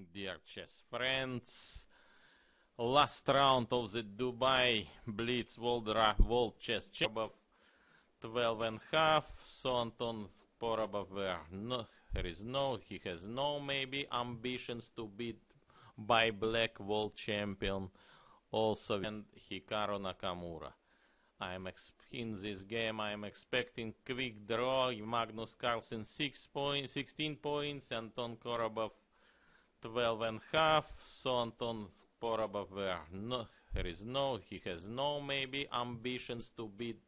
morning, dear chess friends. Last round of the Dubai Blitz World Chess Championship, 12.5. So Anton Korobov, he has no maybe ambitions to beat by black world champion. Also, and Hikaru Nakamura. In this game, I am expecting quick draw. Magnus Carlsen 16 points, Anton Korobov 12.5. So Anton Korobov, he has no maybe ambitions to beat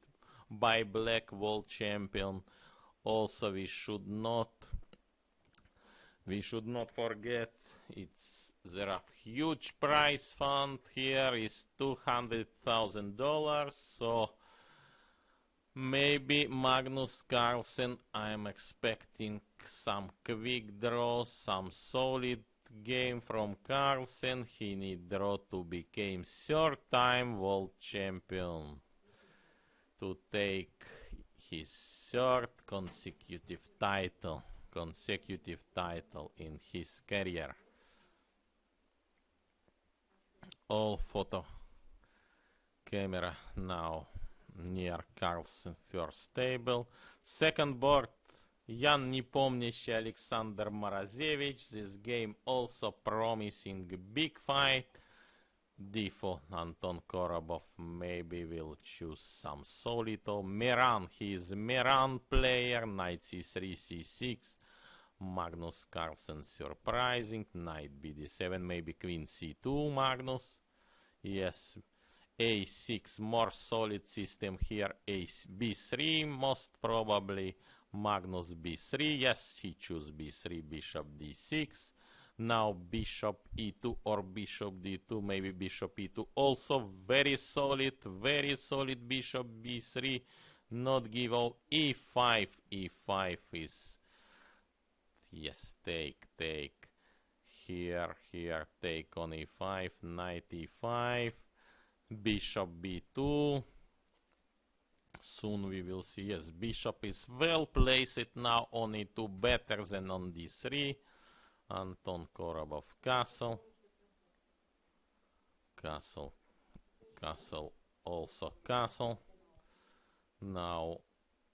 by black world champion. Also, we should not forget there are huge prize fund here is $200,000. So maybe Magnus Carlsen, I am expecting some quick draws, some solid game from Carlsen. He need draw to become third time world champion, to take his third consecutive title in his career. All photo camera now near Carlsen first table. Second board, Jan Nepomнящий Alexander Morozevich. This game also promising big fight. D4, Anton Korobov maybe will choose some solito. Meran, he is Meran player. Knight c3, c6. Magnus Carlsen surprising. Knight bd7, maybe queen c2. Magnus. Yes, a6, more solid system here. b3, most probably. Magnus b3. Yes, he choose b3, bishop d6. Now bishop e2 or bishop d2, maybe bishop e2. Also very solid bishop b3. Not give all. e5 is, yes, take. Here, take on e5, knight e5, bishop b2. Soon we will see. Yes, bishop is well placed now on e2, better than on d3. Anton Korobov castle, also castle. Now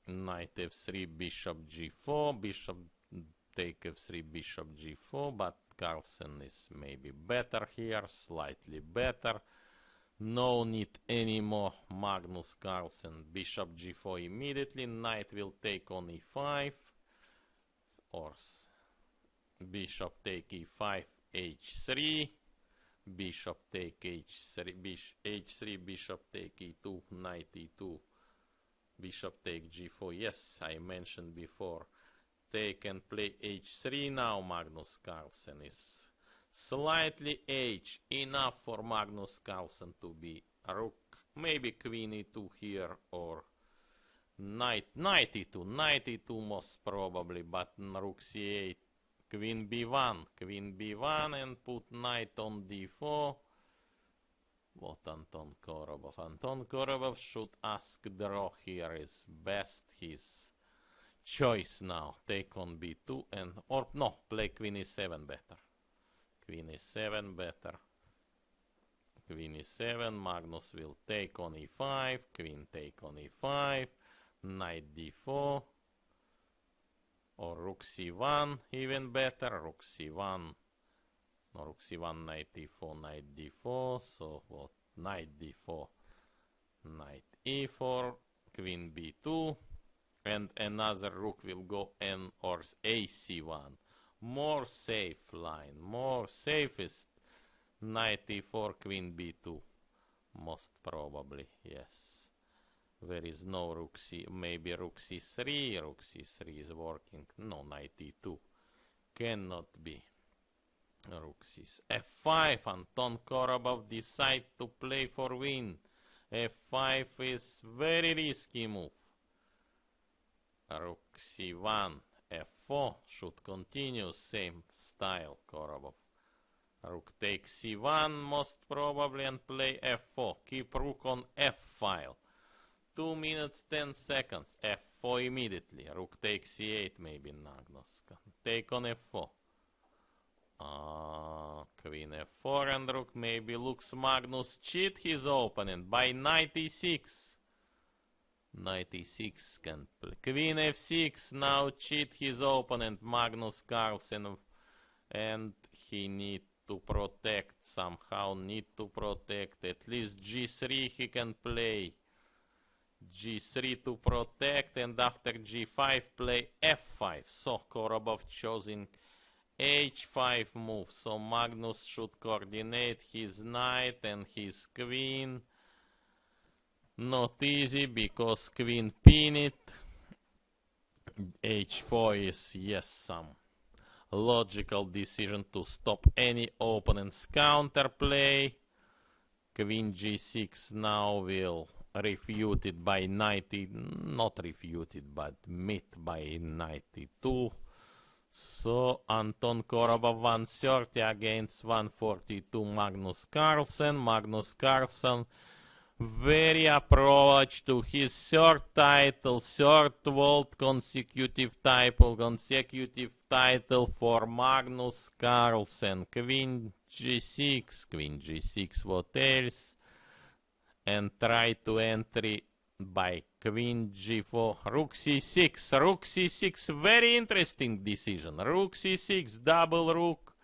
knight f3, bishop g4, bishop take f3, bishop g4, but Carlsen is maybe better here, slightly better. No need anymore Magnus Carlsen. Bishop g4 immediately. Knight will take on e5, or bishop take e5, h3, bishop take h3, h3, bishop take e2, knight e2, bishop take g4. Yes, I mentioned before. Take and play h3 now. Magnus Carlsen is slightly h, enough for Magnus Carlsen to be rook, maybe queen e2 here, or knight e2 most probably, but rook c8, queen b1, and put knight on d4. What Anton Korobov? Anton Korobov should ask draw here is best his choice now. Take on b2 and, or no, play queen e7 better. Queen e7 better. Queen e7, Magnus will take on e5, queen take on e5, knight d4, or rook c1 even better. Rook c1, no, rook c1, knight e4, knight d4. So what? Knight d4, knight e4, queen b2, and another rook will go n or ac1. More safe line, more safest. Knight e4, queen b2, most probably. Yes, there is no rook c, maybe rook c3. Rook c3 is working. No, knight e2 cannot be. Rook c6, f5. Anton Korobov decide to play for win. f5 is very risky move. Rook c1, f4 should continue same style. Korobov. Rook takes c1 most probably and play f4. Keep rook on f file. 2 minutes 10 seconds. f4 immediately. Rook takes c8 maybe. Magnus. Take on f4. Queen f4 and rook maybe looks Magnus cheat his opponent by knight e6. Knight e6 can play. Queen f6 now cheat his opponent Magnus Carlsen, and he need to protect somehow, at least g3 he can play. g3 to protect, and after g5 play f5. So Korobov choosing h5 move, so Magnus should coordinate his knight and his queen. Not easy because queen pin it. h4 is, yes, some logical decision to stop any opponent's counterplay. Queen g6 now will refute it by knight not refuted but met by knight e2. So Anton Korobov 130 against 142 Magnus Carlsen. Magnus Carlsen very approach to his third title, third world consecutive title for Magnus Carlsen. Queen g6, what else? And try to entry by queen g4, rook c6, very interesting decision. Rook c6, double rook.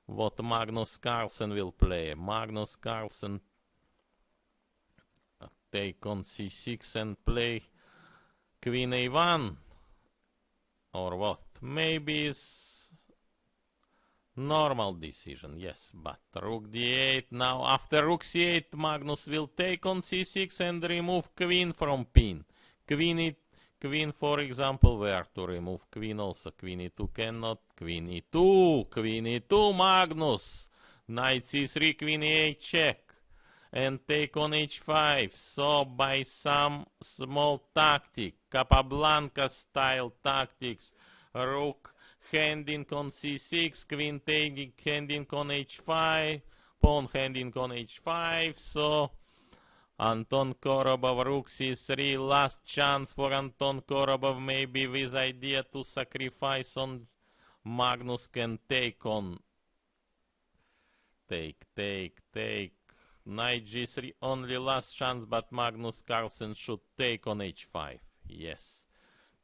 What Magnus Carlsen will play? Magnus Carlsen take on c6 and play queen a1, or what? Maybe it's normal decision, yes, but rook d8. Now after rook c8 Magnus will take on c6 and remove queen from pin. Queen for example, where to remove queen also? Queen e2 cannot. Queen e2 Magnus. Knight c3, queen e8 check. And take on h5. So by some small tactic, Capablanca style tactics, rook handing on c6, queen taking, handing on h5, pawn handing on h5. So Anton Korobov, rook c3, last chance for Anton Korobov, maybe with idea to sacrifice on Magnus can take on, take. Knight g3, only last chance, but Magnus Carlsen should take on h5. Yes.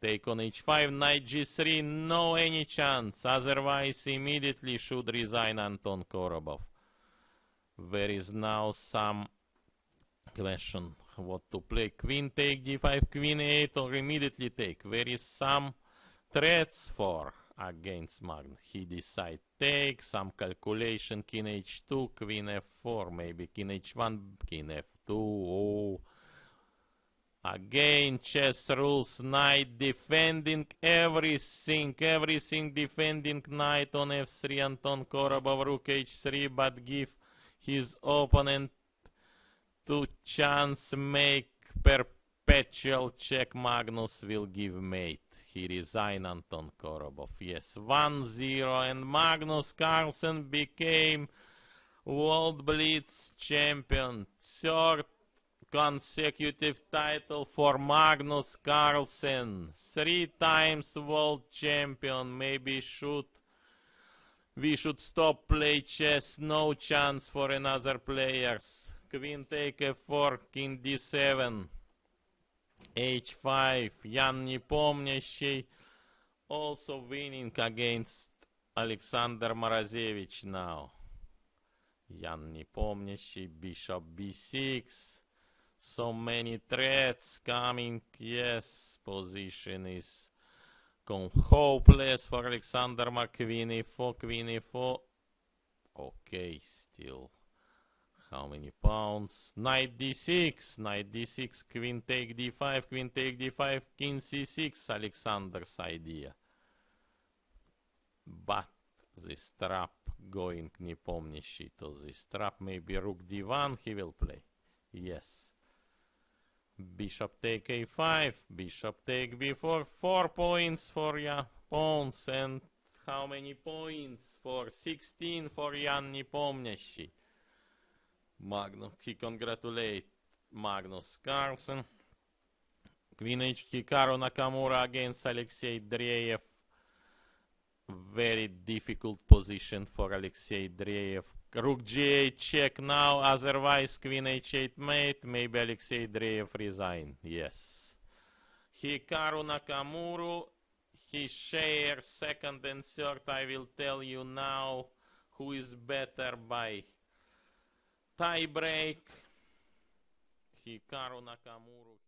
Take on h5, knight g3, no any chance. Otherwise, immediately should resign Anton Korobov. There is now some question what to play. Queen take d5, queen a8, or immediately take. There is some threats for against Magnus. He decide take, some calculation, king h2, queen f4, maybe king h1, king f2. Oh. Again, chess rules, knight defending everything defending, knight on f3, Anton Korobov, rook h3, but give his opponent two chance make perpetual check. Magnus will give mate. He resigned, Anton Korobov. Yes, 1-0, and Magnus Carlsen became World Blitz champion. Third consecutive title for Magnus Carlsen. 3 times world champion. Maybe we should stop play chess. No chance for another players. Queen take f4, king d7. h5, Jan Nepomнящий also winning against Alexander Morozevich now. Jan Nepomнящий, bishop b6, so many threats coming, yes, position is hopeless for Alexander. Queen e4, okay, still. How many pawns? Knight d6, queen take d5, king c6, Alexander's idea. But this trap going Nepomнящий to this trap, maybe rook d1 he will play. Yes. Bishop take a5, bishop take b4, 4 points for pawns, and how many points? For 16 for Jan Nepomнящий. Magnus, he congratulate Magnus Carlsen. Queen h3, Hikaru Nakamura against Alexei Dreyev. very difficult position for Alexei Dreyev. Rook g8 check now, otherwise queen h8 mate, maybe Alexei Dreyev resign. Yes. Hikaru Nakamura, he shares second and third. I will tell you now who is better by tie break. Hikaru Nakamura.